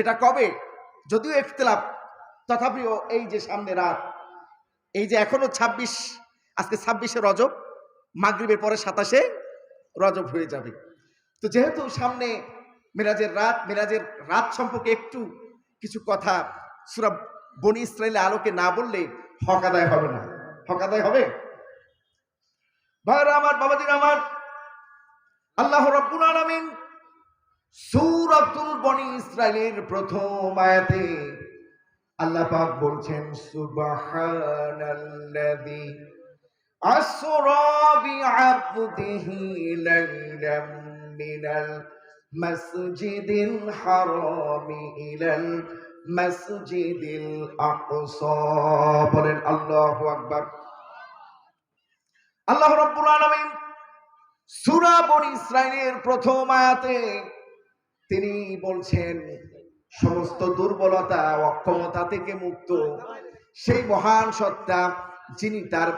এটা কবে, যদিও ইখতিলাফ, তথাপিও এই যে সামনে রাত, এই যে এখনো 26, আজকে 26শে রজব, মাগরিবের পরে 27শে রজব হয়ে যাবে। তো যেহেতু সামনে মেরাজের রাত সম্পর্কে একটু কিছু কথা সূরা বনী ইসরাঈলের আলোকে না বললে হক আদায় হবে না। হক আদায় হবে? ভাইরা আমার, বাবাজিরা আমার, আল্লাহ রাব্বুল আলামিন সূরাতুল বনী ইসরাঈলের প্রথম আয়াতে আল্লাহ পাক বলছেন, সুবহানাল্লাযী আসরা বিআবদিহি লাইলাম মিনাল মাসজিদিল হারামি ইলাল মাসজিদিল আকসা। বলেন আল্লাহু আকবার। আল্লাহ রাব্বুল আলামিন সূরা বনী ইসরাঈলের প্রথম আয়াতে তিনি বলছেন, সমস্ত দুর্বলতা, অক্ষমতা থেকে মুক্ত সেই মহান সত্তা, যিনি তার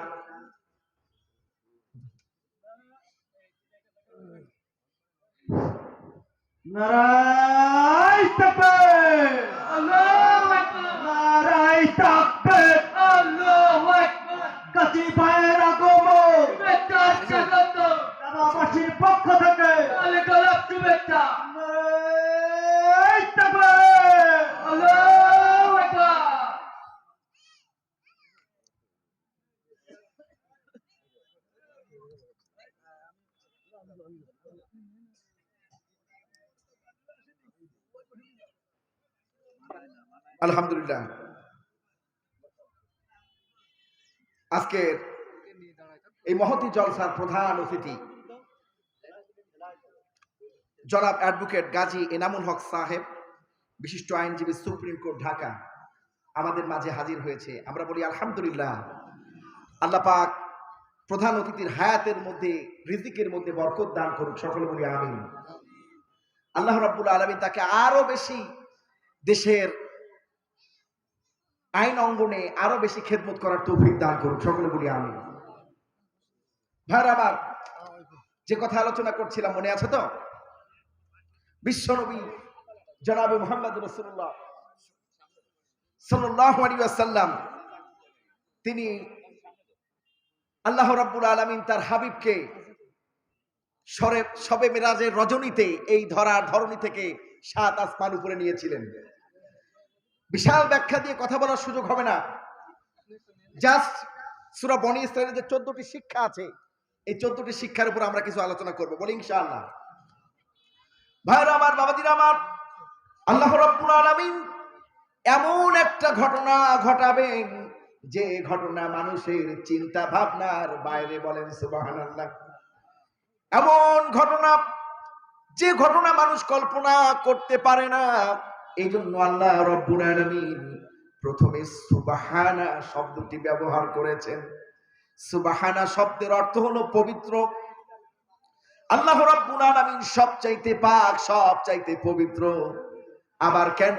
নারায়ে তাকবীর, আল্লাহু আকবার, নারায়ে তাকবীর, আল্লাহু আকবার। কাজী ভাইয়ের আগমন, শুভেচ্ছা স্বাগত গ্রামবাসীর পক্ষ থেকে অনেক অনেক শুভেচ্ছা। নারায়ে তাকবীর, আল্লাহু আকবার। আলহামদুলিল্লাহ। আজকের এই মহতী জলসার প্রধান অতিথি জনাব অ্যাডভোকেট গাজী এনামুল হক সাহেব, বিশিষ্ট আইনজীবী, সুপ্রিম কোর্ট, ঢাকা, আমাদের মাঝে হাজির হয়েছে। আমরা বলি আলহামদুলিল্লাহ। আল্লাহ পাক প্রধান অতিথির হায়াতের মধ্যে, রিজিকের মধ্যে বরকত দান করুক, সকলে বলি আমিন। আল্লাহ রাব্বুল আলামিন তাকে আরো বেশি দেশের আইন অঙ্গনে আরো বেশি খেদমত করার তৌফিক দান করুক, সকলে বলি আমিন। ভাইরা আমার, যে কথা আলোচনা করছিলাম মনে আছে তো? বিশ্বনবী জনাবে মুহাম্মদ রাসূলুল্লাহ সাল্লাল্লাহু আলাইহি ওয়াসাল্লাম, তিনি আল্লাহ রাব্বুল আলামিন তার হাবিবকে শবে মেরাজের রজনীতে এই ধরণী থেকে 7 আসমান উপরে নিয়েছিলেন। বিশাল ব্যাখ্যা দিয়ে কথা বলার সুযোগ হবে না। জাস্ট সূরা বনী ইসরাঈলের যে 14টি শিক্ষা আছে, এই 14টি শিক্ষার উপর আমরা কিছু আলোচনা করব, বলি ইনশাআল্লাহ। ভাইরা আমার, বাবাজিরা আমার, আল্লাহ রাব্বুল আলামিন এমন একটা ঘটনা ঘটাবেন যে ঘটনা মানুষের চিন্তা ভাবনার বাইরে, বলেন সুবহানাল্লাহ। এমন ঘটনা, যে ঘটনা মানুষ কল্পনা করতে পারে না। এই জন্য আল্লাহ রাব্বুল আলামিন প্রথমে সুবহানা শব্দটি ব্যবহার করেছেন। সুবহানা শব্দের অর্থ হলো পবিত্র। আল্লাহ রাব্বুল আলামিন সবচাইতে পাক, সবচাইতে পবিত্র। আবার কেন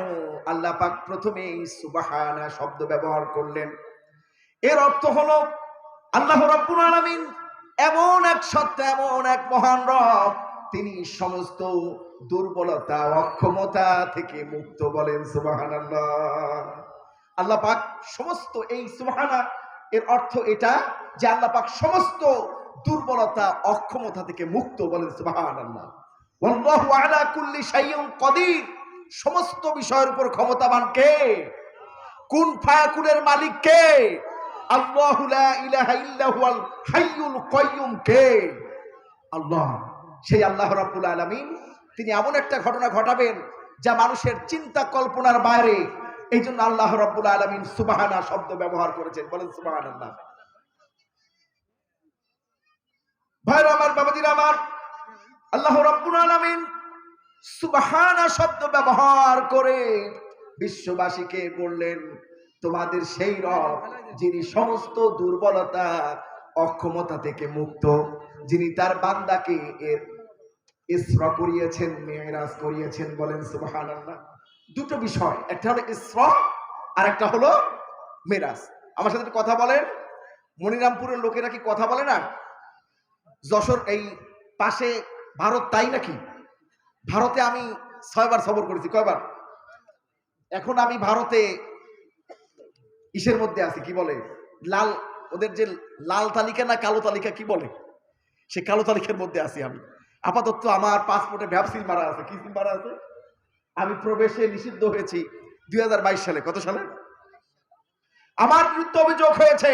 আল্লাহ পাক প্রথমে সুবহানা শব্দ ব্যবহার করলেন? এর অর্থ হলো আল্লাহ রাব্বুল আলামিন এমন এক সত্তা, এমন এক মহান রব, তিনি সমস্ত দুর্বলতা, অক্ষমতা থেকে মুক্ত, বলেন সুবহানাল্লাহ। আল্লাহ পাক সমস্ত, এই সুবহানা এর অর্থ এটা যে আল্লাহ পাক সমস্ত দুর্বলতা, অক্ষমতা থেকে মুক্ত, বলেন সুবহানাল্লাহ। ওয়াল্লাহু আলা কুল্লি শাইইন কাদির, সমস্ত বিষয়ের উপর ক্ষমতাবান কে? কুন ফায়াকুনের মালিক কে? আল্লাহু লা ইলাহা ইল্লা হুয়াল হাইয়ুল কাইয়ুম কে? আল্লাহ। সেই আল্লাহ রাব্বুল আলামিন তিনি এমন একটা ঘটনা ঘটাবেন যা মানুষের চিন্তা কল্পনার বাইরে। এই জন্য আল্লাহ রাব্বুল আলামিন সুবহানা শব্দ ব্যবহার করেছেন, বলেন সুবহানাল্লাহ। ভাইরা আমার, বাবাজিরা আমার, আল্লাহ রাব্বুল আলামিন সুবহানা শব্দ ব্যবহার করে বিশ্ববাসীকে বললেন, তোমাদের সেই রব যিনি সমস্ত দুর্বলতা, অক্ষমতা থেকে মুক্ত, যিনি তার বান্দাকে ইসরা করিয়েছেন, মেরাজ করিয়েছেন, বলেন সুবহানাল্লাহ। দুটো বিষয়, একটা হলো ইসরা আর একটা হলো মেরাজ। আমার সাথে কথা বলেন। মনিরামপুরের লোকেরা কি কথা বলে না? যশোর এই পাশে ভারত, তাই নাকি? ভারতে আমি 6 বার সফর করেছি। কয়বার? এখন আমি ভারতে ইসের মধ্যে আছি, কি বলে, লাল, ওদের যে লাল তালিকা না কালো তালিকা কি বলে, সে কালো তালিকার মধ্যে আছি আমি। আপাতত আমার পাসপোর্টে ভ্যাপসিল মারা আছে। কি সিল মারা আছে? আমি প্রবেশে নিষিদ্ধ হয়েছি 2022 সালে। কত সালে? আমার বিরুদ্ধে অভিযোগ হয়েছে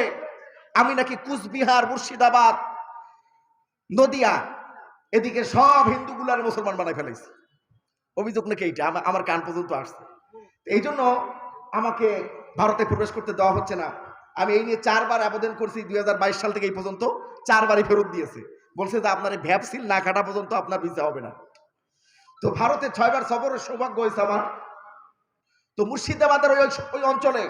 আমি নাকি কুচবিহার, মুর্শিদাবাদ, নদিয়া এদিকে সব হিন্দুগুলার মুসলমান বানাই ফেলাইছি। অভিযোগ নাকি এইটা আমার কান পর্যন্ত আসছে। এই জন্য আমাকে ভারতে প্রবেশ করতে দেওয়া হচ্ছে না। আমি এই নিয়ে 4 বার আবেদন করছি 2022 সাল থেকে এই পর্যন্ত, 4 বারই ফেরত দিয়েছে। বলছে যে আপনার এই ভ্যাপসিল না কাটা পর্যন্ত আপনার ভিসা হবে না। তো ভারতে 6 বার সফরের সৌভাগ্য হয়েছে আমার। তো মুর্শিদাবাদের ওই অঞ্চলে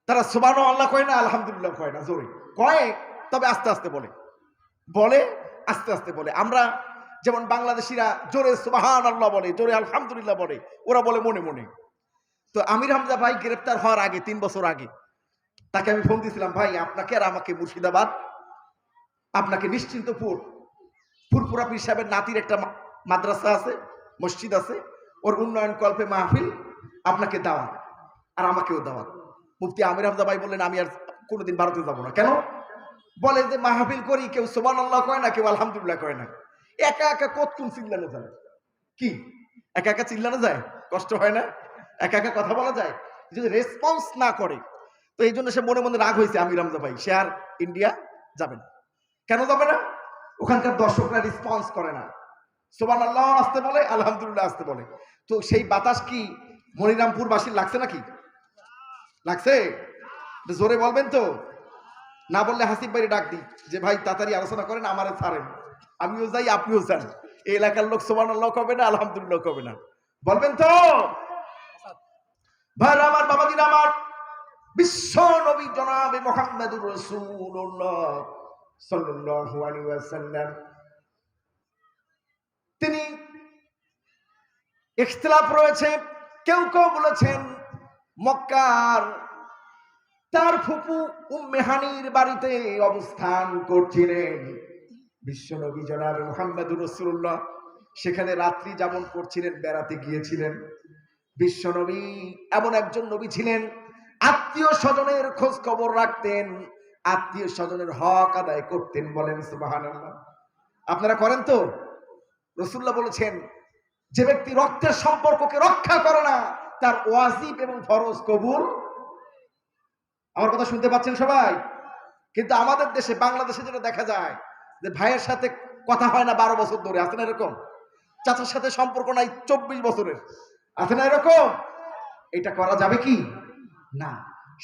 তারা সুবহানাল্লাহ কয় না, আলহামদুলিল্লাহ কয় না, জোরে কয়, তবে আস্তে আস্তে বলে আস্তে আস্তে বলে। আমরা যেমন বাংলাদেশিরা জোরে সুবহানাল্লাহ বলে, জোরে আলহামদুলিল্লাহ বলে, ওরা বলে মনে মনে। তো আমির হামজা ভাই গ্রেফতার হওয়ার আগে 3 বছর আগে তাকে আমি ফোন দিয়েছিলাম, ভাই আপনাকে আর আমাকে মুর্শিদাবাদ, আপনাকে নিশ্চিন্তপুর, ফুরপুরা পীর সাহেবের নাতির একটা মাদ্রাসা আছে, মসজিদ আছে, ওর উন্নয়ন কল্পে মাহফিল, আপনাকে দাওয়াত আর আমাকেও দাওয়াত। মুফতি আমির হামজা ভাই বললেন আমি আর কোনোদিন ভারতে যাবো না। কেন? বলে যে মাহফিল করি, কেউ সুবহানাল্লাহ কয় না, কেউ আলহামদুলিল্লাহ কয় না, একা একা কতক্ষণ চিল্লানো যায়? কি একা একা চিল্লানো যায়? কষ্ট হয় না? একা একা কথা বলা যায়? যদি রেসপন্স না করে, তো এই জন্য সে মনে মনে রাগ হয়েছে আমির হামজা ভাই, সে আর ইন্ডিয়া যাবে না। কেন যাবে না? ওখানকার দর্শকরা রেসপন্স করে না, সুবহানাল্লাহ আসতে বলে, আলহামদুলিল্লাহ আসতে বলে। তো সেই বাতাস কি মনিরামপুর বাসীর লাগছে নাকি? লাগছে? জোরে বলবেন তো? না বললে হাসিব ভাই ডাক দিই যে ভাই তাড়াতাড়ি আলোচনা করেন, আমারে ছাড়েন, আমিও যাই আপনিও যান। এই এলাকার লোক সুবহানাল্লাহ কবে না, আলহামদুলিল্লাহ কবে না, বলবেন তো? ভাই আমার, বাবাজিরা আমার, বিশ্ব নবী জনাবে মুহাম্মদুর রাসূলুল্লাহ সাল্লাল্লাহু আলাইহি ওয়াসাল্লাম, তিনি ইখতিলাফ রয়েছে। কেউ কেউ বলেছেন মক্কার তার ফুপু উম্মে হানির বাড়িতে অবস্থান করছিলেন বিশ্বনবী জনাবে মুহাম্মদুর রাসূলুল্লাহ, সেখানে রাত্রি যাপন করছিলেন, বেড়াতে গিয়েছিলেন। বিশ্বনবী এমন একজন নবী ছিলেন, আত্মীয় স্বজনের খোঁজ খবর রাখতেন, আত্মীয় স্বজনের হক আদায় করতেন। বলেন সুবহানাল্লাহ। আপনারা করেন তো? রাসূলুল্লাহ বলেছেন যে ব্যক্তি রক্তের সম্পর্ককে রক্ষা করে না, তার ওয়াজিব এবং ফরজ কবুল। আমার কথা শুনতে পাচ্ছেন সবাই? কিন্তু আমাদের দেশে, বাংলাদেশে যেটা দেখা যায় যে ভাইয়ের সাথে কথা হয় না 12 বছর ধরে, আছে না এরকম? চাচার সাথে সম্পর্ক নাই 24 বছরের, আছে না এরকম? এটা করা যাবে কি? না।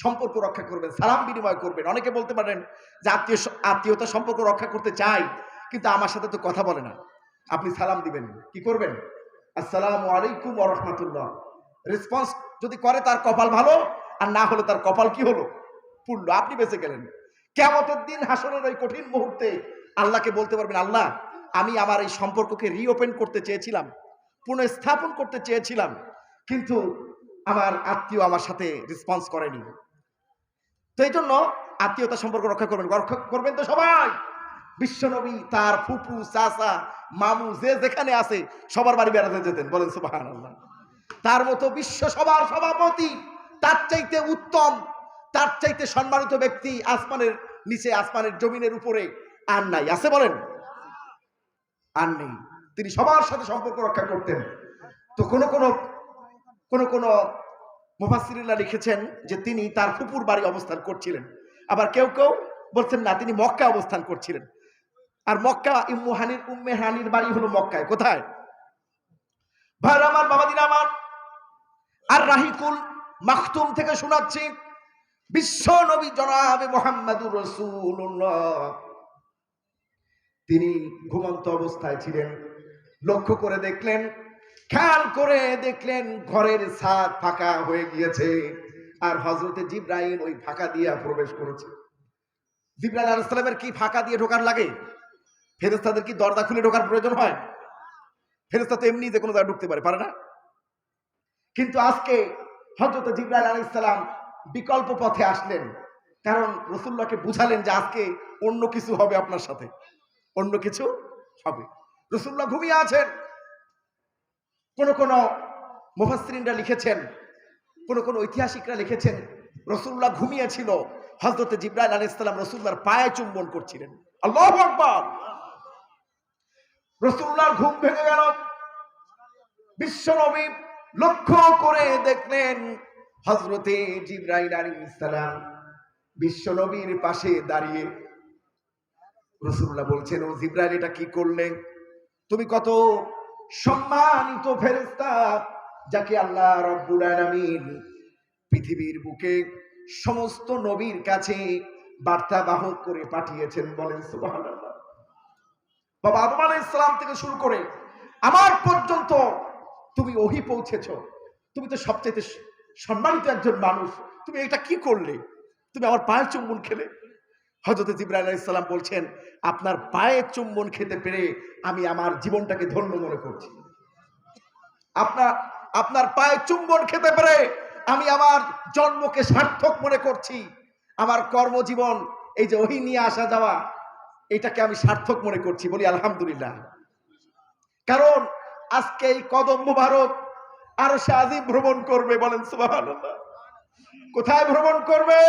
সম্পর্ক রক্ষা করবেন, সালাম বিনিময় করবেন। অনেকে বলতে পারেন যে আত্মীয়তা সম্পর্ক রক্ষা করতে চাই, কিন্তু আমার সাথে তো কথা বলে না। আপনি সালাম দিবেন, কি করবেন? আসসালামু আলাইকুম ওয়া রাহমাতুল্লাহ। রেসপন্স যদি করে তার কপাল ভালো, আর না হলে তার কপাল কি হলো? পুরল, আপনি বেঁচে গেলেন। কিয়ামতের দিন হাসরের ওই কঠিন মুহূর্তে আল্লাহকে বলতে পারবেন, আল্লাহ আমি আমার এই সম্পর্ককে রিওপেন করতে চেয়েছিলাম, পুনঃস্থাপন করতে চেয়েছিলাম, কিন্তু আমার আত্মীয় আমার সাথে রেসপন্স করেনি। তো এই জন্য আত্মীয়তা সম্পর্ক রক্ষা করবেন তো সবাই। বিশ্বনবী তার ফুফু, চাচা, মামু যে যেখানে আছে সবার বাড়ি বেড়াতে যেতেন। বলেন সুবহানাল্লাহ। তার মতো বিশ্ব সভার সভাপতি, তার চাইতে উত্তম, তার চাইতে সম্মানিত ব্যক্তি আসমানের নিচে, আসমানের জমিনের উপরে আর নাই। আছে? বলেন আর নেই। তিনি সবার সাথে সম্পর্ক রক্ষা করতেন। তো কোন মুফাসসিরিনরা লিখেছেন যে তিনি তার ফুপুর বাড়ি অবস্থান করছিলেন, আবার কেউ কেউ বলছেন না, তিনি মক্কা অবস্থান করছিলেন। আর মক্কা, উম্মে হানির বাড়ি হলো মক্কায়। কোথায়? ভাই আমার, বাবাদিনা আমার, আর রাহিকুল মাখতুম থেকে শোনাচ্ছি, বিশ্ব নবী জনাবে মুহাম্মদুর রাসূলুল্লাহ তিনি ঘুমন্ত অবস্থায় ছিলেন। লক্ষ্য করে দেখলেন, খেয়াল করে দেখলেন ঘরের ছাদ ফাঁকা হয়ে গিয়েছে, আর হযরতে জিবরাইল ওই ফাঁকা দিয়ে প্রবেশ করেছে। জিবরাইল আলাইহিস সালামের কি ফাঁকা দিয়ে ঢোকার লাগে? ফেরেশতাদের কি দরজা খুলে ঢোকার প্রয়োজন হয়? ফেরেশতা তো এমনি যে কোনো জায়গায় ঢুকতে পারে না? কিন্তু আজকে হযরতে জিবরাইল আলাইহিস সালাম বিকল্প পথে আসলেন, কারণ রাসূলুল্লাহকে বুঝালেন যে আজকে অন্য কিছু হবে, আপনার সাথে অন্য কিছু হবে। রাসূলুল্লাহ ঘুমিয়ে আছেন। কোন মুফাসসিরিনরা লিখেছেন, কোন ঐতিহাসিকরা লিখেছেন, রাসূলুল্লাহ ঘুমিয়েছিল, হযরত জিবরাইল আলাইহিস সালাম রাসূলুল্লাহর পায়ে চুম্বন করছিলেন। আল্লাহু আকবার। রাসূলুল্লাহর ঘুম ভেঙে গেল। বিশ্বনবী লক্ষ্য করে দেখলেন হযরতে জিবরাইল আলাইহিস সালাম বিশ্বনবীর পাশে দাঁড়িয়ে। রাসূলুল্লাহ বলছেন, ও জিবরাইল, এটা কি করলে? তুমি কত সম্মানিত ফেরেশতা, যাকে আল্লাহ রাব্বুল আলামিন পৃথিবীর বুকে সমস্ত নবীর কাছে বার্তা বাহক করে পাঠিয়েছেন। বলেন সুবহানাল্লাহ। বাবা আদম আলাইহিস সালাম থেকে শুরু করে আমার পর্যন্ত তুমি ওহী পৌঁছেছো। তুমি তো সবচেয়ে সম্মানিত একজন মানুষ, তুমি এটা কি করলে? তুমি আমার পায়ে চুম্বন খেলে। হযরত জিবরাইল আলাইহিস সালাম বলছেন, আপনার পায়ে চুম্বন খেতে পেরে আমি আমার জীবনটাকে ধন্য মনে করছি। আপনার পায়ে চুম্বন খেতে পেরে আমি আমার জন্মকে সার্থক মনে করছি। আমার কর্মজীবন, এই যে ওহী নিয়ে আসা যাওয়া, এটাকে আমি সার্থক মনে করছি। বলি আলহামদুলিল্লাহ। কারণ আজকে এই কদম মুবারক আরশে আজিম ভ্রমণ করবে। বলেন সুবহানাল্লাহ। কোথায় ভ্রমণ করবে?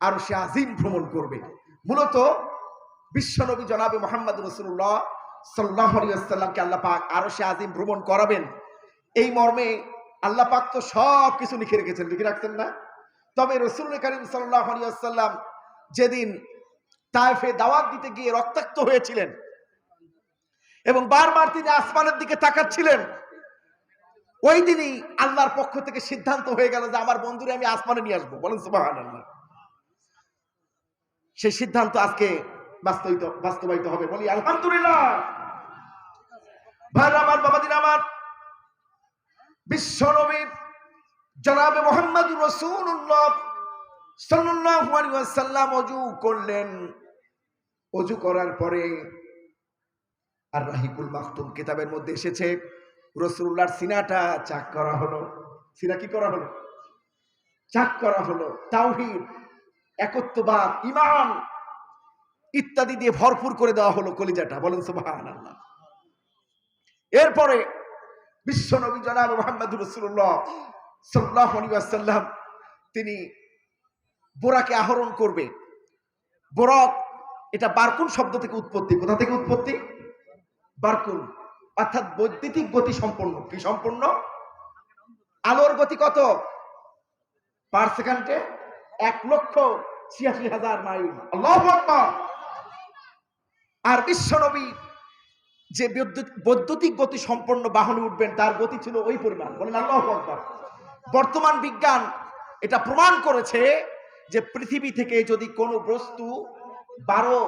আরশে আজিম ভ্রমণ করবে। মূলত বিশ্বনবী জনাবে মুহাম্মদ রাসূলুল্লাহ সাল্লাল্লাহু আলাইহি ওয়াসাল্লামকে আল্লাহ পাক আরশে আজিম ভ্রমণ করাবেন, এই মর্মে আল্লাহ পাক তো সব কিছু লিখে রেখেছেন, লিখে রাখছেন না? তবে রাসূল করিম সাল্লাল্লাহু আলাইহি ওয়াসাল্লাম যেদিন তায়েফে দাওয়াত দিতে গিয়ে রক্তাক্ত হয়েছিলেন এবং বারবার তিনি আসমানের দিকে তাকাচ্ছিলেন, ওই দিনই আল্লাহর পক্ষ থেকে সিদ্ধান্ত হয়ে গেল যে আমার বন্ধুরে আমি আসমানে নিয়ে আসবো। বলেন সুবহানাল্লাহ। সেই সিদ্ধান্ত আজকে বাস্তবায়িত হবে। বলি আলহামদুলিল্লাহ। ভাইরা আমার, বাবাদিন আমার, বিশ্বনবী জনাবে মুহাম্মদুর রাসূলুল্লাহ সাল্লাল্লাহু আলাইহি ওয়াসাল্লাম ওযু করলেন। ওযু করার পরে আর রাহিকুল মাকতুম কিতাবের মধ্যে এসেছে, রাসূলুল্লাহর সিনাটা চাক করা হলো। সিনা কি করা হলো? চাক করা হলো। তাওহীদ, একত্ববাদ, ঈমান ইত্যাদি দিয়ে ভরপুর করে দেওয়া হলো কলিজাটা। বলেন সুবহানাল্লাহ। এরপরে বিশ্বনবী জনাব মুহাম্মদুর রাসূলুল্লাহ সাল্লাল্লাহু আলাইহি ওয়াসাল্লাম তিনি বোরাকে আহরণ করবে। বোরক, এটা বারকুন শব্দ থেকে উৎপত্তি। কোথা থেকে উৎপত্তি? বারকুন, অর্থাৎ বৈদ্যুতিক গতি সম্পন্ন। কি সম্পন্ন? আলোর গতি কত? পার সেকেন্ডে 1,86,000 মাইল। আল্লাহু আকবার। আর বিশ্বনবী যে বৈদ্যুতিক গতি সম্পন্ন বাহনে উঠবেন, তার গতি ছিল ওই পরিমাণ। বলেন আল্লাহু আকবার। বর্তমান বিজ্ঞান এটা প্রমাণ করেছে যে পৃথিবী থেকে যদি কোনো বস্তু 12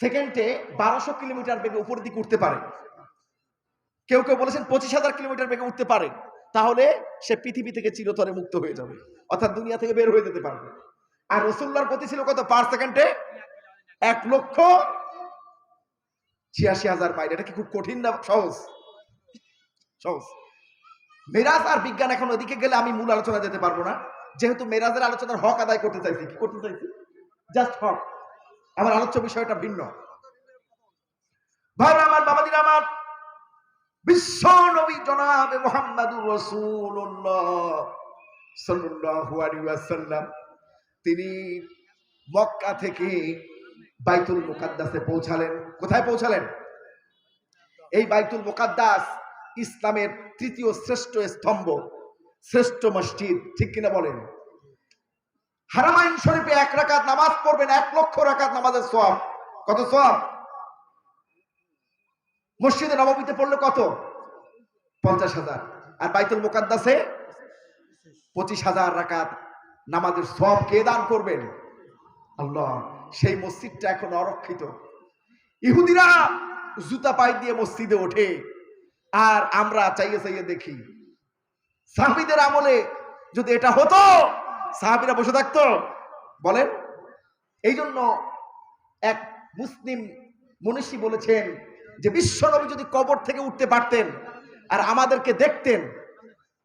সেকেন্ডে 1200 কিলোমিটার বেগে উপরের দিকে উঠতে পারে, কেউ কেউ বলেছেন 25,000 কিলোমিটার বেগে উঠতে পারে, তাহলে সে পৃথিবী থেকে চিরতরে মুক্ত হয়ে যাবে, অর্থাৎ দুনিয়া থেকে বের হয়ে যেতে পারবে। আর রাসূলুল্লাহর গতি ছিল কত? পার সেকেন্ডে 1,86,000 মাইল। এটা কি খুব কঠিন না সহজ? সহজ। মেরাজ আর বিজ্ঞান, এখন ওদিকে গেলে আমি মূল আলোচনা যেতে পারবো না, যেহেতু মেরাজের আলোচনার হক আদায় করতে চাইছি। কি করতে চাইছি? জাস্ট হক। আমার আলোচ্য বিষয়টা ভিন্ন। ভাইরা আমার, বাবাদিন আমার, বিশ্ব নবী জনাবে মুহাম্মদুর রাসূলুল্লাহ সাল্লাল্লাহু আলাইহি ওয়াসাল্লাম তিনি মক্কা থেকে বাইতুল মুকাদ্দাসে পৌঁছালেন। কোথায় পৌঁছালেন? এই বাইতুল মুকাদ্দাস ইসলামের তৃতীয় শ্রেষ্ঠ স্তম্ভ, শ্রেষ্ঠ মসজিদ। ঠিক কিনা বলেন? হারামাইন শরীফে 1 রাকাত নামাজ পড়বেন, 1,00,000 রাকাত নামাজের সওয়াব। কত সওয়াব? মসজিদে নববীতে পড়লে কত? 50,000। আর বাইতুল মুকাদ্দাসে 25,000 রাকাত নামাজের সওয়াব কে দান করবেন? আল্লাহ। সেই মসজিদটা এখন অরক্ষিত। ইহুদিরা জুতা পায়ে দিয়ে মসজিদে ওঠে, আর আমরা চাইয়ে চাইয়ে দেখি। সাহাবীদের আমলে যদি এটা হতো, সাহাবীরা বসে থাকতো? বলেন। এই জন্য এক মুসলিম মনীষী বলেছেন যে বিশ্বনবী যদি কবর থেকে উঠতে পারতেন আর আমাদেরকে দেখতেন,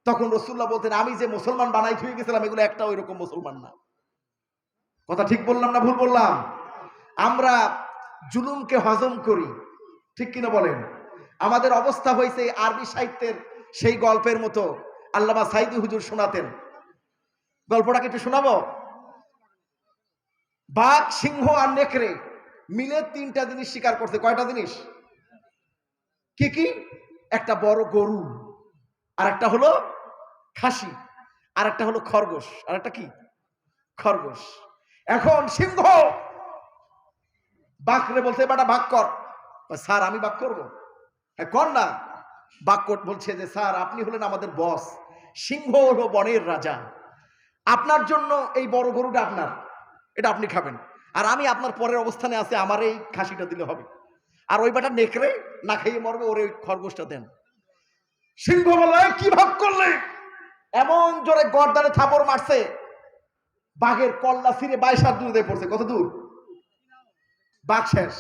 তখন রাসূলুল্লাহ বলতেন, আমি যে মুসলমান বানাই হয়ে গেছিলাম, এগুলো একটা ওই রকম মুসলমান না। কথা ঠিক বললাম না ভুল বললাম? আমরা জুলুমকে হজম করি, ঠিক কিনা বলেন? আমাদের অবস্থা হয়েছে আরবি সাহিত্যের সেই গল্পের মতো আল্লামা সাইদি হুজুর শোনাতেন। গল্পটাকে একটু শোনাবো। বাঘ, সিংহ আর নেকড়ে মিলে 3টা জিনিস শিকার করছে। কয়টা জিনিস? কি কি? একটা বড় গরু, আর একটা হলো খাসি, আর একটা হলো খরগোশ, আর একটা কি? খরগোশ। এখন সিংহ বাঘরে বলছে বেটা ভাগ কর। স্যার আমি ভাগ করবো? হ্যাঁ কর না। বাঘ বলছে যে স্যার আপনি হলেন আমাদের বস, সিংহ হলো বনের রাজা, আপনার জন্য এই বড় গরুটা আপনার, এটা আপনি খাবেন, আর আমি আপনার পরের অবস্থানে আছে, আমার এই খাসিটা দিলে হবে, আর ওই বেটা নেকড়ে না খেয়ে মরবে, ওর ওই খরগোশটা দেন। সিংহ বলে কি ভাগ করলে? এমন জোরে গর্দানে থাপড় মারছে, বাঘের কল্লা ছিঁড়ে 22 হাত দূরে পড়ছে। কত দূর? বাঘ শেষ।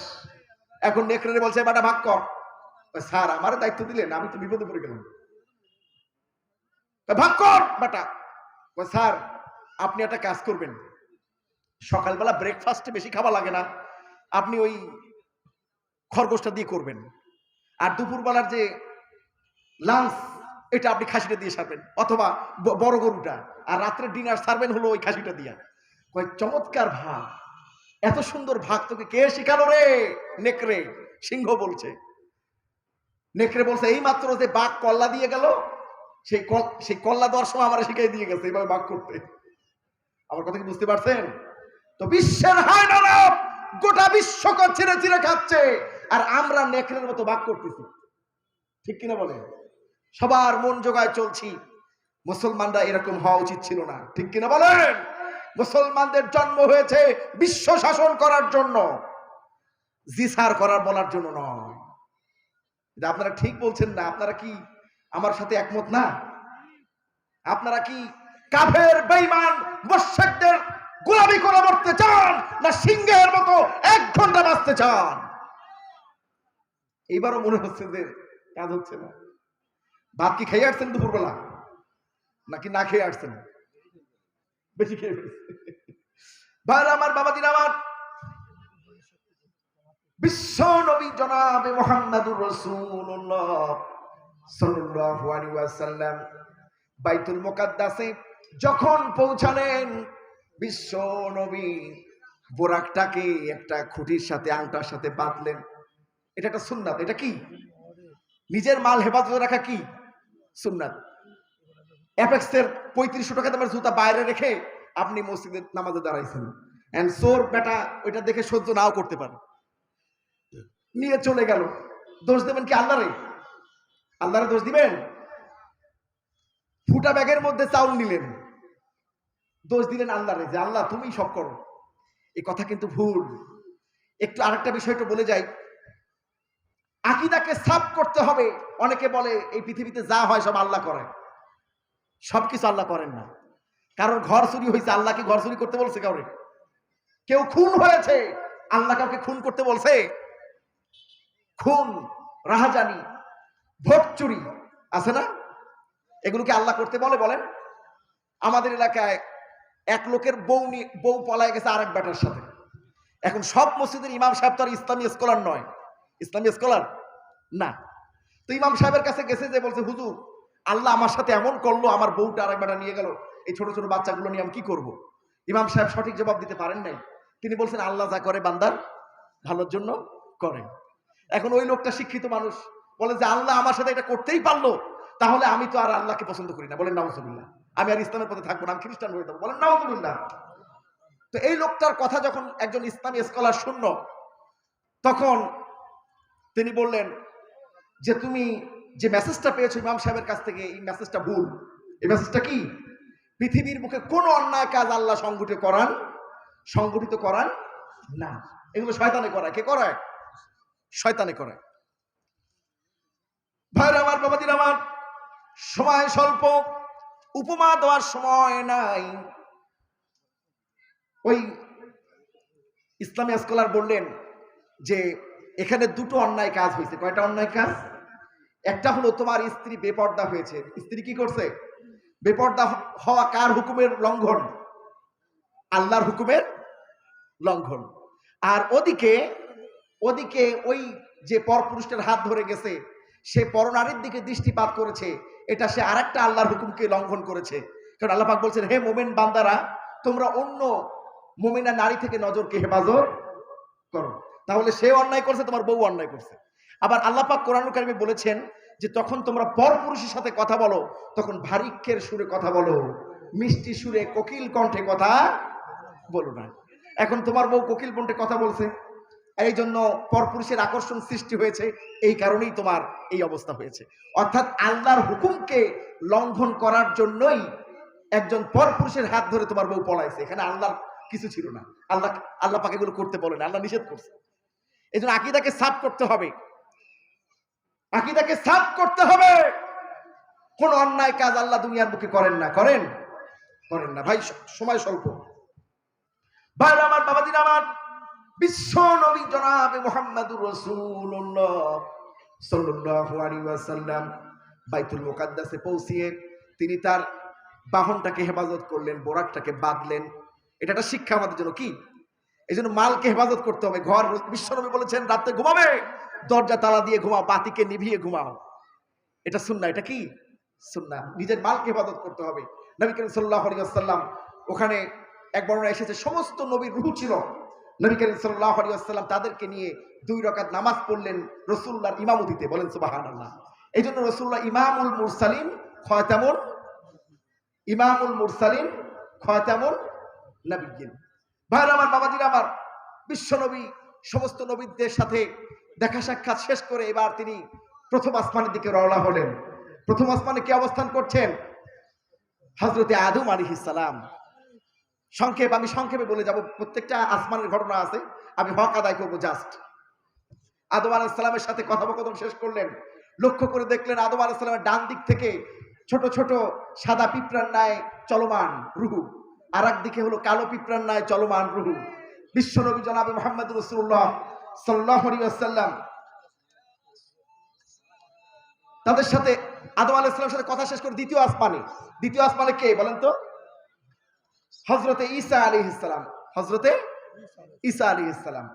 এখন নেকড়ে বলছে বেটা ভাগ কর। স্যার আমার দায়িত্ব দিলেন, আমি তো বিপদে পড়ে গেলাম, ভাগ কর বেটা। স্যার আপনি একটা কাজ করবেন, সকালবেলা ব্রেকফাস্টে বেশি খাওয়া লাগে না, আপনি ওই খরগোশটা দিয়ে করবেন, আর দুপুরবেলার যে লাঞ্চ এটা আপনি খাসিটা দিয়ে সারবেন, অথবা বড় গরুটা, আর রাত্রে ডিনার সারবেন হলো ওই খাসিটা দিয়া। কয় চমৎকার ভাগ, এত সুন্দর ভাগ তোকে কে শিখালো রে? নেকড়ে। সিংহ বলছে, নেকড়ে বলছে এই মাত্র যে বাঘ কল্লা দিয়ে গেল, সেই কল্লা দেওয়ার সময় আমার শিখাই দিয়ে গেছে এইভাবে বাঘ করতে। আমার কথা কি বুঝতে পারছেন? তো বিশ্বের হায়নারা গোটা বিশ্বকে ছিঁড়ে ছিঁড়ে খাচ্ছে, আর আমরা নেকড়ের মতো বাঘ করতেছি। ঠিক কিনা বলেন? সবার মন জোগায় চলছি। মুসলমানরা এরকম হওয়া উচিত ছিল না। ঠিক কিনা বলেন? মুসলমানদের জন্ম হয়েছে বিশ্ব শাসন করার জন্য, জিসার করার বলার জন্য নয়। এটা আপনারা ঠিক বলছেন না? আপনারা কি আমার সাথে একমত না? আপনারা কি কাফের বেঈমান মুশরিকদের গোলামি করে মরতে চান, না সিংহের মতো 1 ঘন্টা বাঁচতে চান? এইবারও মনে হচ্ছে যে কাজ হচ্ছে না। ভাত কি খেয়ে আসছেন দুপুরবেলা, নাকি না খেয়ে আসছেন? বেশি খেয়ে ফেলছে। ভাই আমার, বাবাজির আমার, বিশ্ব নবী জনাবে মুহাম্মদুর রাসূলুল্লাহ সাল্লাল্লাহু আলাইহি ওয়াসাল্লাম বাইতুল মুকাদ্দাসে যখন পৌঁছালেন, বিশ্ব নবী বোরাকটাকে একটা খুঁটির সাথে, আংটার সাথে বাঁধলেন। এটা একটা সুন্নাত। এটা কি? নিজের মাল হেফাজতে রাখা কি সুন্নাত। অ্যাপেক্সের 3500 টাকা দামের জুতা বাইরে রেখে আপনি মসজিদে নামাজে দাঁড়াইছেন, এন্ড সোর বেটা ওইটা দেখে সহ্য নাও করতে পারে, নিয়ে চলে গেল। দোষ দেবেন কি আল্লাহরে? আল্লাহরে দোষ দিবেন? ফুটা ব্যাগের মধ্যে চাউল নিলেন, দোষ দিলেন আল্লাহরে যে আল্লাহ তুমি সব করো। এই কথা কিন্তু ভুল। একটু আরেকটা বিষয়টা বলে যাই, আকীদাকে সাফ করতে হবে। অনেকে বলে এই পৃথিবীতে যা হয় সব আল্লাহ করে। সবকিছু আল্লাহ করেন না। কারণ ঘর চুরি হয়েছে, আল্লাহ কি ঘর চুরি করতে বলছে কাউরে? কেউ খুন হয়েছে, আল্লাহ কাউকে খুন করতে বলছে? খুন, রাহাজানি, ভোট চুরি আছে না, এগুলোকে আল্লাহ করতে বলে? বলেন। আমাদের এলাকায় এক লোকের বউ পলায় গেছে আরেক বেটার সাথে। এখন সব মসজিদের ইমাম সাহেব তো আর ইসলামী স্কলার নয়। ইসলামী স্কলার না। তো ইমাম সাহেবের কাছে গেছে, যে বলছে হুজুর আল্লাহ আমার সাথে এমন করলো, আমার বউটা আরেক বেটা নিয়ে গেল, এই ছোট ছোট বাচ্চাগুলো নিয়ে আমি কি করব? ইমাম সাহেব সঠিক জবাব দিতে পারেন নাই। তিনি বলছেন আল্লাহ যা করে বান্দার ভালোর জন্য করেন। এখন ওই লোকটা শিক্ষিত মানুষ, বলে যে আল্লাহ আমার সাথে এটা করতেই পারলো, তাহলে আমি তো আর আল্লাহকে পছন্দ করি না। বলেন নাউজুবিল্লাহ। আমি আর ইসলামের পথে থাকবো না, আমি খ্রিস্টান হয়ে যাবো। বলেন নাউজুবিল্লাহ। তো এই লোকটার কথা যখন একজন ইসলামী স্কলার শুনল, তখন তিনি বললেন যে তুমি যে মেসেজটা পেয়েছো ইমাম সাহেবের কাছ থেকে, এই মেসেজটা ভুল। এই মেসেজটা কি? পৃথিবীর বুকে কোনো অন্যায় কাজ আল্লাহ সংগঠিত করান না। এগুলো শয়তানে করায়। কে করায়? শয়তানে করায়। ভাইরা আমার, বাবাজির আমার, সময় স্বল্প, উপমা দেওয়ার সময় নাই। ওই ইসলামী স্কলার বললেন যে এখানে 2টো অন্যায় কাজ হয়েছে। কয়টা অন্যায় কাজ? একটা হলো তোমার স্ত্রী বেপর্দা হয়েছে। স্ত্রী কি করছে? বেপর্দা হওয়া কার হুকুমের লঙ্ঘন? আল্লাহর হুকুমের লঙ্ঘন। আর ওদিকে ওই যে পরপুরুষের হাত ধরে গেছে, সে পরনারীর দিকে দৃষ্টিপাত করেছে, এটা সে আরেকটা আল্লাহর হুকুমকে লঙ্ঘন করেছে। কারণ আল্লাহ পাক বলছেন, হে মোমেন বান্দারা, তোমরা অন্য মোমেনা নারী থেকে নজরকে হেফাজত করো। তাহলে সে অন্যায় করছে, তোমার বউ অন্যায় করছে। আবার আল্লাহ পাক কোরআনুল কারীমে বলেছেন যে যখন তোমরা পরপুরুষের সাথে কথা বলো তখন ভারিক্যের সুরে কথা বলো, মিষ্টি সুরে কোকিল কণ্ঠে কথা বলো না। এখন তোমার বউ কোকিল কণ্ঠে কথা বলছে, এই জন্য পরপুরুষের আকর্ষণ সৃষ্টি হয়েছে, এই কারণেই তোমার এই অবস্থা হয়েছে। অর্থাৎ আল্লাহর হুকুমকে লঙ্ঘন করার জন্যই একজন পরপুরুষের হাত ধরে তোমার বউ পলাইছে। এখানে আল্লাহর কিছু ছিল না, আল্লাহ পাক এগুলো করতে বলেন, আল্লাহ নিষেধ করছে। এই জন্য আকীদাকে সাফ করতে হবে, আকীদাকে সাফ করতে হবে। কোন অন্যায় কাজ আল্লাহ দুনিয়ার বুকে করেন না, করেন না ভাই। সময় স্বল্প। ভাই আমার, বাবাজির আমার, বিশ্ব নবী জনাবে মুহাম্মদুর রাসূলুল্লাহ সাল্লাল্লাহু আলাইহি ওয়াসাল্লাম বাইতুল মুকাদ্দাসে পৌঁছিয়ে তিনি তার বাহনটাকে হেফাজত করলেন, বোরাকটাকে বাঁধলেন। এটা একটা শিক্ষা আমাদের জন্য। কি এই জন্য মালকে হেফাজত করতে হবে। ঘর, বিশ্বনবী বলেছেন রাতে ঘুমাবে দরজা তালা দিয়ে ঘুমাও, বাতিকে নিভিয়ে ঘুমাও। এটা সুন্নাহ। এটা কি সুন্নাহ। নিজের মালকে হেফাজত করতে হবে। নবী করিম সাল্লাল্লাহু আলাইহি ওয়াসাল্লাম, ওখানে এক বর্ণনা এসেছে সমস্ত নবীর রূহ ছিল। নবী করিম সাল্লাল্লাহু আলাইহি ওয়াসাল্লাম তাদেরকে নিয়ে 2 রাকাত নামাজ পড়লেন রাসূলুল্লাহর ইমামতিতে। বলেন সুবহানাল্লাহ। এই জন্য রাসূলুল্লাহ ইমামুল মুরসালিন খয়তামুন নবিয়্যিন। ভাই আমার, বাবাজিরা আমার, বিশ্ব নবী সমস্ত নবীদের সাথে দেখা সাক্ষাৎ শেষ করে এবার তিনি প্রথম আসমানের দিকে রওনা হলেন। প্রথম আসমানে কে অবস্থান করছেন? হযরতে আদম আলাইহিস সালাম। আমি সংক্ষেপে বলে যাব, প্রত্যেকটা আসমানের ঘটনা আছে, আমি হক আদায় করবো। জাস্ট আদম আলাইহিস সালামের সাথে কথোপকথন শেষ করলেন। লক্ষ্য করে দেখলেন আদম আলাইহিস সালামের ডান দিক থেকে ছোট ছোট সাদা পিঁপড়ার ন্যায় চলমান রূহ, আর একদিকে হলো কালো পিঁপড়ার ন্যায় চলমান রূহ। বিশ্বনবী জনাবে মুহাম্মদুর রাসূলুল্লাহ সাল্লাল্লাহু আলাইহি ওয়াসাল্লাম তাদের সাথে, আদম আলাইহিস সালামের সাথে কথা শেষ করে দ্বিতীয় আসমানে কে বলেন তো? হযরতে ঈসা আলাইহিস সালাম। হযরতে ঈসা আলাইহিস সালাম।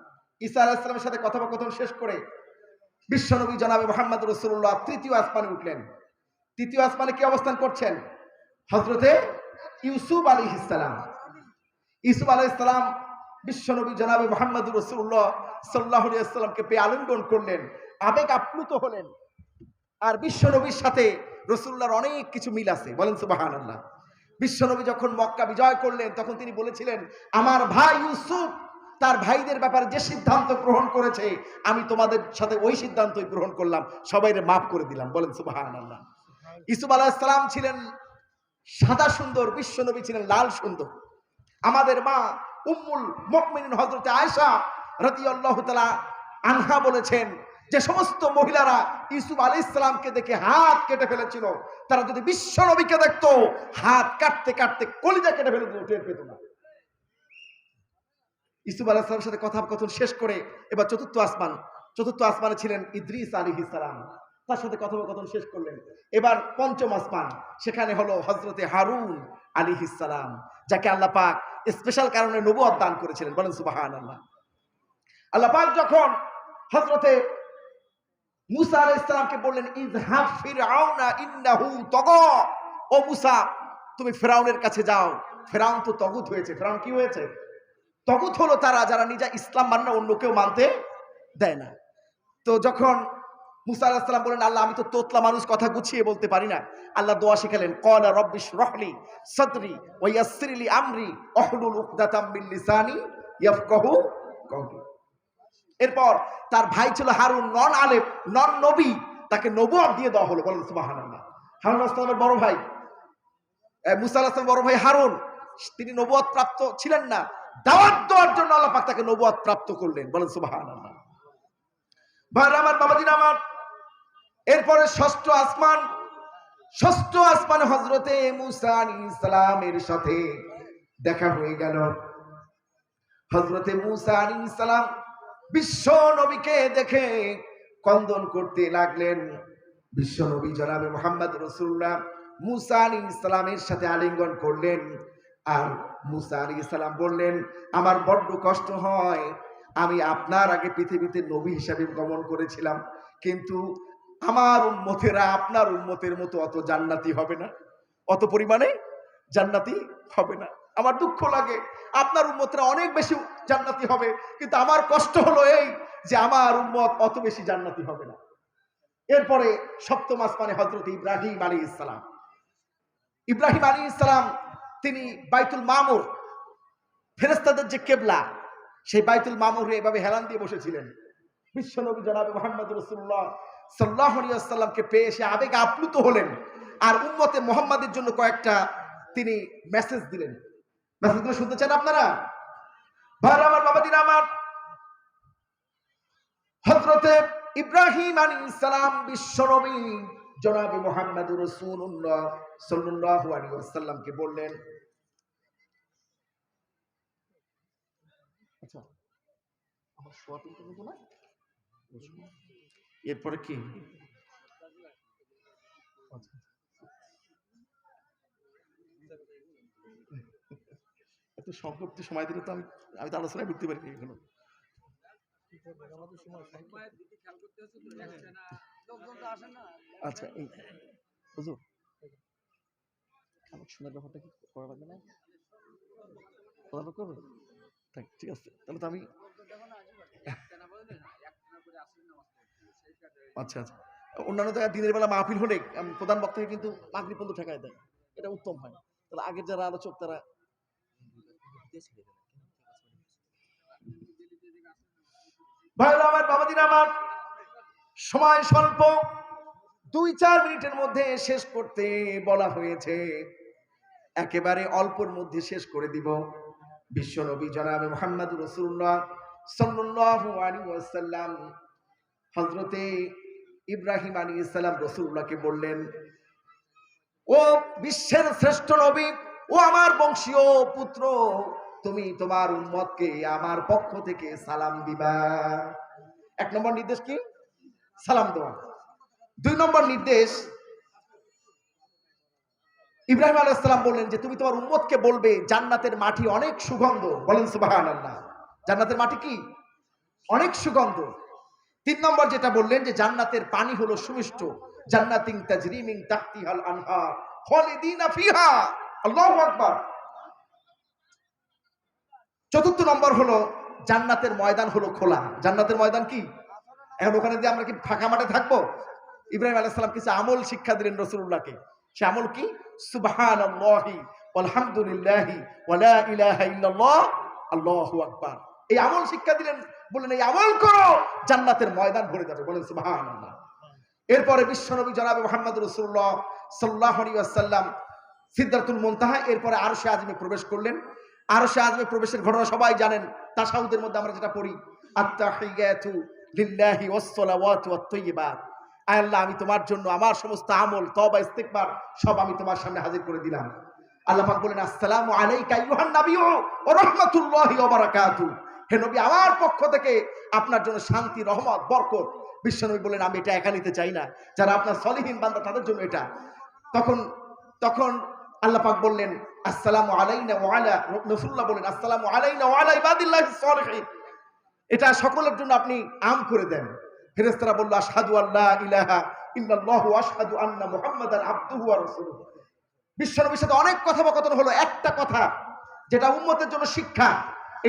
ঈসা আলাইহিস সালামের সাথে কথোপকথন শেষ করে বিশ্বনবী জনাবে মুহাম্মদুর রাসূলুল্লাহ তৃতীয় আসমানে উঠলেন। তৃতীয় আসমানে কে অবস্থান করছেন? হযরতে ইউসুফ আলাইহিস সালাম। ইউসুফ আলাইহিস সালাম বিশ্বনবী জনাবে মুহাম্মদুর রাসূলুল্লাহ সাল্লাল্লাহু আলাইহি ওয়াসাল্লামকে পেয়ে আলিঙ্গন করলেন, আবেগ আপ্লুত হলেন। আর বিশ্বনবীর সাথে রাসূলুল্লাহর অনেক কিছু মিল আছে। বলেন সুবহানাল্লাহ। বিশ্বনবী যখন মক্কা বিজয় করলেন তখন তিনি বলেছিলেন, আমার ভাই ইউসুফ তার ভাইদের ব্যাপারে যে সিদ্ধান্ত গ্রহণ করেছে আমি তোমাদের সাথে ওই সিদ্ধান্তই গ্রহণ করলাম, সবাইকে মাফ করে দিলাম। বলেন সুবহানাল্লাহ। ইউসুফ আলাইহিস সালাম ছিলেন সাদা সুন্দর, বিশ্বনবী ছিলেন লাল সুন্দর। আমাদের মা উম্মুল মুমিনিন হযরতে আয়েশা রাদিয়াল্লাহু তাআলা আনহা বলেছেন যে সমস্ত মহিলারা ইউসুফ আলাইহিস সালামকে দেখে হাত কেটে ফেলেছিল, তারা যদি বিশ্বনবীকে দেখতো হাত কাটতে কাটতে কলিজা কেটে ফেলে দিত, টের পেত না। ইউসুফ আলাইহিস সালামের সাথে কথোপকথন শেষ করে এবার চতুর্থ আসমানে ছিলেন ইদ্রিস আলাইহিস সালাম। তার সাথে কথোপকথন শেষ করলেন। এবার পঞ্চম আসমান, সেখানে হলো হযরতে হারুন আলাইহিস সালাম, যাকে আল্লাহ পাক স্পেশাল কারণে নবুয়ত দান করেছিলেন। বলেন সুবহানাল্লাহ। আল্লাহ পাক যখন হযরতে মুসা আলাইহিস সালামকে বললেন, ইযহাব ফিরআউনা ইন্নাহু তাগা, ও মুসা তুমি ফিরআউনের কাছে যাও, ফিরআউন তো তাগুত হয়েছে। ফিরআউন কি হয়েছে? তাগুত হলো তারা যারা নিজে ইসলাম মানে না, অন্য কেউ মানতে দেয় না। তো যখন মুসা আলাইহিস সালাম বলেন, আল্লাহ আমি তো তোতলা মানুষ, কথা গুছিয়ে বলতে পারি না, আল্লাহ দোয়া শিখালেন, ক্বালা রাব্বিশ রাহলি সাদরি ওয়া ইয়াসসির লি আমরি ওয়াহলুল উকদাতাম মিন লিসানি ইয়াফকাহু কওলি। এরপর তার ভাই ছিল হারুন, নন আলেম, নন নবী, তাকে নবুয়ত দিয়ে দেওয়া হলো। বলেন সুবহানাল্লাহ। হারুন আলাইহিস সালামের বড় ভাই, মুসা আলাইহিস সালামের বড় ভাই হারুন, তিনি নবুয়ত প্রাপ্ত ছিলেন না, দাওয়াত দেওয়ার জন্য আল্লাহ পাক তাকে নবুয়ত প্রাপ্ত করলেন। বলেন সুবহানাল্লাহ। ভাই আমার, বাবাজিরা আমার, এরপরে ষষ্ঠ আসমানে হযরতে মুসা আলাইহিস সালামের সাথে দেখা হয়ে গেল। হযরতে মুসা আলাইহিস সালাম বিশ্ব নবীকে দেখে কন্দন করতে লাগলেন। বিশ্ব নবী জনাবে মুহাম্মদ রাসূলুল্লাহ মুসা আলাইহিস সালামের সাথে আলিঙ্গন করলেন। আর মুসা আলাইহিস সালাম বললেন, আমার বড্ড কষ্ট হয়, আমি আপনার আগে পৃথিবীতে নবী হিসাবে গমন করেছিলাম, কিন্তু আমার উম্মতেরা আপনার উম্মতের মতো অত জান্নাতি হবে না, অত পরিমাণে জান্নাতি হবে না। আমার দুঃখ লাগে, আপনার উম্মতরা অনেক বেশি জান্নাতি হবে, কিন্তু আমার কষ্ট হলো এই যে আমার উম্মত অত বেশি জান্নাতি হবে না। এরপরে সপ্তম আসমানে হযরত ইব্রাহিম আলাইহিস সালাম। ইব্রাহিম আলাইহিস সালাম তিনি বাইতুল মামুর, ফেরেশতাদের যে কিবলা, সেই বাইতুল মামুরে এভাবে হেলান দিয়ে বসেছিলেন। বিশ্বনবী জনাবে মুহাম্মদ রাসূলুল্লাহ সাল্লাল্লাহু আলাইহি ওয়াসাল্লামকে পেয়ে এসে আবেগে আপ্লুত হলেন, আর উম্মতে মুহাম্মাদের জন্য কয়েকটা তিনি মেসেজ দিলেন। মেসেজগুলো শুনতে চান আপনারা? ভাইরা আমার, বাবাজিরা আমার, হযরতে ইব্রাহিম আলাইহিস সালাম বিশ্বনবী জনাবে মুহাম্মদ রাসূলুল্লাহ সাল্লাল্লাহু আলাইহি ওয়াসাল্লামকে বললেন, আচ্ছা আমার শোয়া তুলতে দেবো না, এরপরে কি এত সংক্ষিপ্ত সময় দিলে তো আমি তো আলোচনায় ঢুকতে পারি এখনো। আচ্ছা হুজুর, আমার শোনার ব্যাপারটা কি করা লাগবে না? তদারক করবে? ঠিক আছে, তাহলে তো আমি আচ্ছা আচ্ছা, অন্যান্য জায়গায় দিনের বেলা মাহফিল হলে প্রধান বক্তাকে কিন্তু মাগরিব পর্যন্ত ঠেকায় দেয়, এটা উত্তম হয়। তাহলে আগের যারা আলোচক তারা ভাইরা আমার, বাবাজিরা আমার, সময় স্বল্প, 2-4 মিনিটের মধ্যে শেষ করতে বলা হয়েছে, একেবারে অল্পর মধ্যে শেষ করে দিব। বিশ্বনবী জনাবে মুহাম্মদ রাসূলুল্লাহ সাল্লাল্লাহু আলাইহি ওয়াসাল্লাম হযরতে ইব্রাহিম আলাইহিস সালাম রাসূলুল্লাহকে বললেন, ও বিশ্বের শ্রেষ্ঠ নবী, ও আমার বংশীয় পুত্র, তুমি তোমার উম্মতকে আমার পক্ষ থেকে সালাম দিবা। 1 নম্বর নির্দেশ কি? সালাম দেওয়া। 2 নম্বর নির্দেশ, ইব্রাহিম আলাইহিস সালাম বললেন যে তুমি তোমার উম্মতকে বলবে জান্নাতের মাটি অনেক সুগন্ধ। বলেন সুবহানাল্লাহ। জান্নাতের মাটি কি? অনেক সুগন্ধ। 3 নম্বর যেটা বললেন যে জান্নাতের পানি হলো সুমিষ্ট, জান্নাতিন তাজরি মিন তাহতিহাল আনহার খালিদিনা ফিহা। আল্লাহু আকবার। 4 নম্বর হলো জান্নাতের ময়দান হলো খোলা। জান্নাতের ময়দান কি? এখন ওখানে দিয়ে আমরা কি ফাঁকা মাঠে থাকবো? ইব্রাহিম আলাইহিস সালাম কিছু আমল শিক্ষা দিলেন রাসূলুল্লাহকে। সে আমল কি? সুবহানাল্লাহি ওয়ালহামদুলিল্লাহি ওয়া লা ইলাহা ইল্লাল্লাহ আল্লাহু আকবার। এই আমল শিক্ষা দিলেন, বললেন এই আমল করো, জান্নাতের ময়দান ভরে যাবে। বলেন সুবহানাল্লাহ। এরপরে বিশ্বনবী জনাবে মুহাম্মদ রাসূলুল্লাহ সাল্লাল্লাহু আলাইহি ওয়াসাল্লাম সিদরাতুল মুনতাহা, এরপরে আরশে আযমে প্রবেশ করলেন। আরশে আযমে প্রবেশের ঘটনা সবাই জানেন। তাশাহুদের মধ্যে আমরা যেটা পড়ি, আত-তাহিয়াতু লিল্লাহি ওয়াস-সালাওয়াতু ওয়াত-তাইয়্যিবাত। আয় আল্লাহ, আমি তোমার জন্য আমার সমস্ত আমল, তওবা, ইস্তিগফার সব আমি তোমার সামনে হাজির করে দিলাম। আল্লাহ পাক বলেন, আসসালামু আলাইকা আইয়ুহান নাবিয়্যু ওয়া রাহমাতুল্লাহি ওয়া বারাকাতুহু। হে নবী, আমার পক্ষ থেকে আপনার জন্য শান্তি, রহমত, বরকত। বিশ্বনবী বলেন, আমি এটা একা নিতে চাই না, যারা আপনার সলিহিন বান্দা তাদের জন্য এটা। তখন আল্লাহ পাক বললেন, আসসালামু আলাইনা ওয়া আলা, রাসূলুল্লাহ বলেন, আসসালামু আলাইনা ওয়া আলা ইবাদিল্লাহিস সালিহিন। এটা সকলের জন্য আপনি আম করে দেন। ফেরেশতারা বলল, আশহাদু আল্লা ইলাহা ইল্লাল্লাহু ওয়া আশহাদু আন্না মুহাম্মাদান আবদুহু ওয়া রাসূলুহু। বিশ্বনবীর সাথে অনেক কথোপকথন হলো, একটা কথা যেটা উম্মতের জন্য শিক্ষা,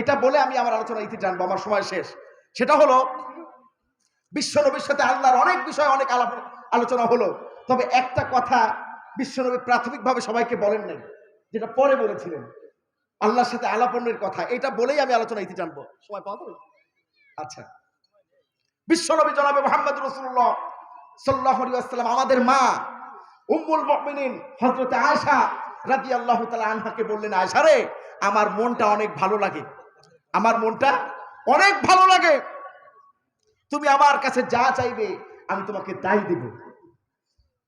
এটা বলে আমি আমার আলোচনা ইতি জানবো, আমার সময় শেষ। সেটা হলো, বিশ্বনবীর সাথে আল্লাহর অনেক বিষয়, অনেক আলোচনা হলো, তবে একটা কথা বিশ্বনবী প্রাথমিকভাবে সবাইকে বলেন নাই, যেটা পরে বলেছিলেন, আল্লাহর সাথে আলাপনের কথা। এটা বলেই আমি আলোচনা ইতি জানবো। সময় পাওয়া যাবে? আচ্ছা, বিশ্বনবী জনাবে মুহাম্মদ রাসূলুল্লাহ সাল্লাল্লাহু আলাইহি ওয়াসাল্লাম আমাদের মা উম্মুল মুমিনিন হযরত আয়েশা রাদিয়াল্লাহু তাআলা আনহাকে বললেন, আয়েশা রে, আমার মনটা অনেক ভালো লাগে, আমার মনটা অনেক ভালো লাগে, তুমি আমার কাছে যা চাইবে আমি তোমাকে তাই দেব।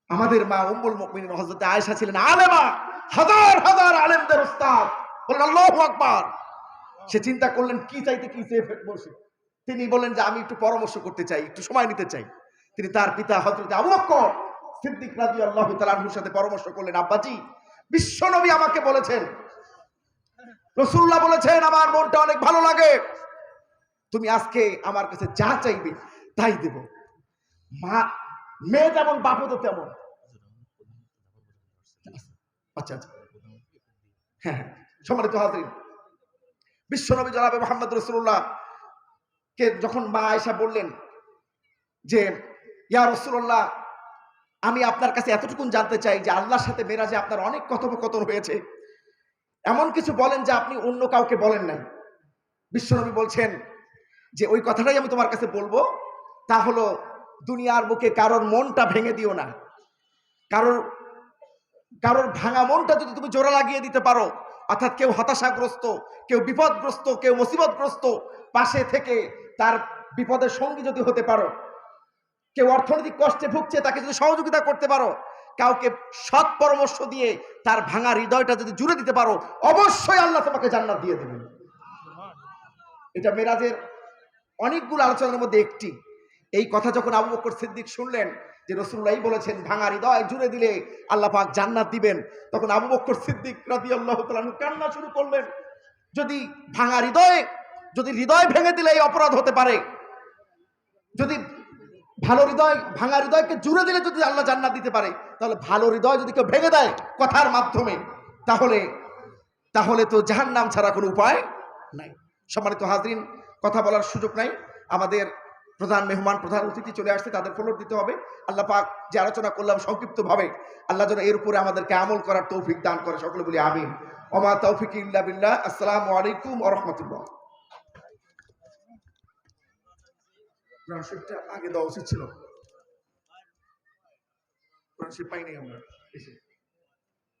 আমাদের মা উম্মুল মুমিনিন হযরত আয়েশা ছিলেন আলেমা, হাজার হাজার আলেমদের উস্তাদ। বলেন আল্লাহু আকবার। সে চিন্তা করলেন কি চাইতে কি চেয়ে বসে। তিনি বলেন যে আমি একটু পরামর্শ করতে চাই, একটু সময় নিতে চাই। তিনি তার পিতা হযরত আবু বকর সিদ্দিক রাদিয়াল্লাহু তাআলা আনহুর সাথে পরামর্শ করলেন, আব্বাজি, বিশ্বনবী আমাকে বলেছেন, রাসূলুল্লাহ বলেছেন আমার মনটা অনেক ভালো লাগে, তুমি আজকে আমার কাছে যা চাইবে তাই দেব। মেয়ে যেমন বাপও তো তেমন। আচ্ছা আচ্ছা, হ্যাঁ হ্যাঁ, সম্মানিত হাজরিন, বিশ্বনবী জনাবে মুহাম্মদ রাসূলুল্লাহ কে যখন মা আয়েশা বললেন যে ইয়া রাসূলুল্লাহ, আমি আপনার কাছে এতটুকুন জানতে চাই যে আল্লাহর সাথে মেরাজে আপনার অনেক কথোপকথন হয়েছে, এমন কিছু বলেন যে আপনি অন্য কাউকে বলেন নাই। বিশ্বনবী বলছেন যে ওই কথাটাই আমি তোমার কাছে বলবো, তা হলো দুনিয়ার বুকে কারোর মনটা ভেঙে দিও না। কারোর কারোর ভাঙা মনটা যদি তুমি জোড়া লাগিয়ে দিতে পারো, অর্থাৎ কেউ হতাশাগ্রস্ত, কেউ বিপদগ্রস্ত, কেউ মুসিবতগ্রস্ত, পাশে থেকে তার বিপদের সঙ্গী যদি হতে পারো, কেউ অর্থনৈতিক কষ্টে ভুগছে তাকে যদি সহযোগিতা করতে পারো, কাউকে সৎ পরামর্শ দিয়ে তার ভাঙা হৃদয়টা যদি জুড়ে দিতে পারো, অবশ্যই আল্লাহ তোমাকে জান্নাত দিয়ে দেবেন। এটা মেরাজের অনেকগুলো আলোচনার মধ্যে একটি। এই কথা যখন আবু বকর সিদ্দিক শুনলেন যে রাসূলুল্লাহ বলেছেন ভাঙা হৃদয় জুড়ে দিলে আল্লাহ পাক জান্নাত দিবেন, তখন আবু বকর সিদ্দিক রাদিয়াল্লাহু তাআলা আনহু কান্না শুরু করলেন। যদি ভাঙা হৃদয়, যদি হৃদয় ভেঙে দিলে এই অপরাধ হতে পারে, যদি ভালো হৃদয়, ভাঙা হৃদয়কে জুড়ে দিলে যদি আল্লাহ জান্নাত দিতে পারে, তাহলে ভালো হৃদয় যদি কেউ ভেঙে দেয় কথার মাধ্যমে, তাহলে তাহলে তো জাহান্নাম ছাড়া কোনো উপায় নাই। সম্মানিত হাজরিন, কথা বলার সুযোগ নাই, আমাদের প্রধান মেহমান, প্রধান অতিথি চলে আসছে, তাদের ফ্লোর দিতে হবে। আল্লাহ পাক যে আলোচনা করলাম সংক্ষিপ্তভাবে, আল্লাহ যেন এর উপরে আমাদেরকে আমল করার তৌফিক দান করে, সকলে বলি আমিন। ওমা তৌফিক ইল্লা বিল্লাহ। আসসালামু আলাইকুম ওয়া রাহমাতুল্লাহ। কোরআন শরীফটা আগে দেওয়া উচিত ছিল, কোরআন শরীফ পাই নাই আমরা এসে।